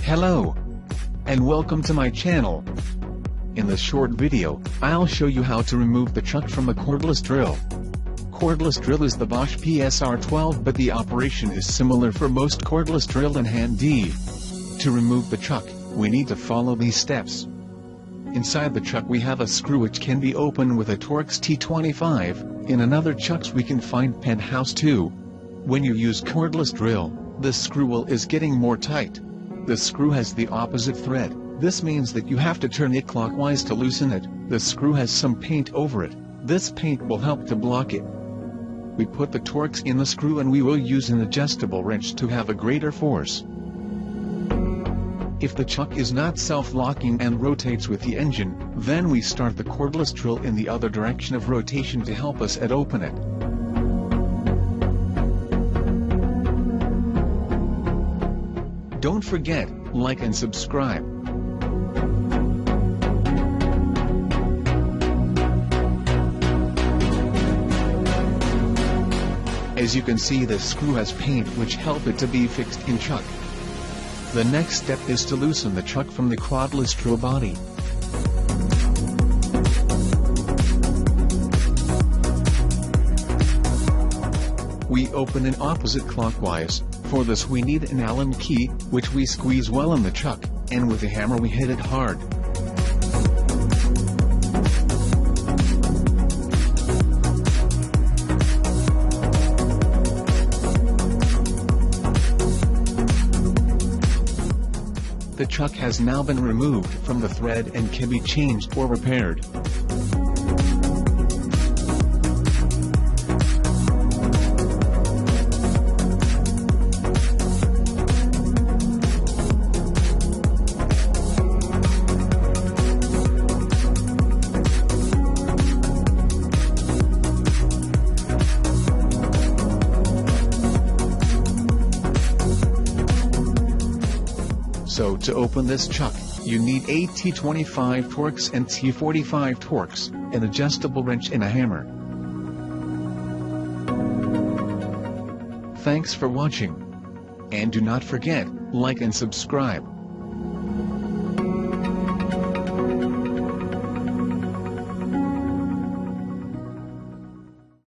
Hello, and welcome to my channel. In this short video, I'll show you how to remove the chuck from a cordless drill. Cordless drill is the BOSCH PSR 12, but the operation is similar for most cordless drill and hand D. To remove the chuck, we need to follow these steps. Inside the chuck we have a screw which can be opened with a Torx T25, in another chucks we can find penthouse 2. When you use cordless drill, the screw will is getting more tight. The screw has the opposite thread, this means that you have to turn it clockwise to loosen it. The screw has some paint over it, this paint will help to block it. We put the Torx in the screw and we will use an adjustable wrench to have a greater force. If the chuck is not self-locking and rotates with the engine, then we start the cordless drill in the other direction of rotation to help us at open it. Don't forget, like and subscribe. As you can see, the screw has paint which help it to be fixed in chuck. The next step is to loosen the chuck from the cordless drill body. We open it opposite clockwise. For this we need an Allen key, which we squeeze well in the chuck, and with a hammer we hit it hard. The chuck has now been removed from the thread and can be changed or repaired. So to open this chuck, you need a T25 Torx and T45 Torx, an adjustable wrench and a hammer. Thanks for watching. And do not forget, like and subscribe.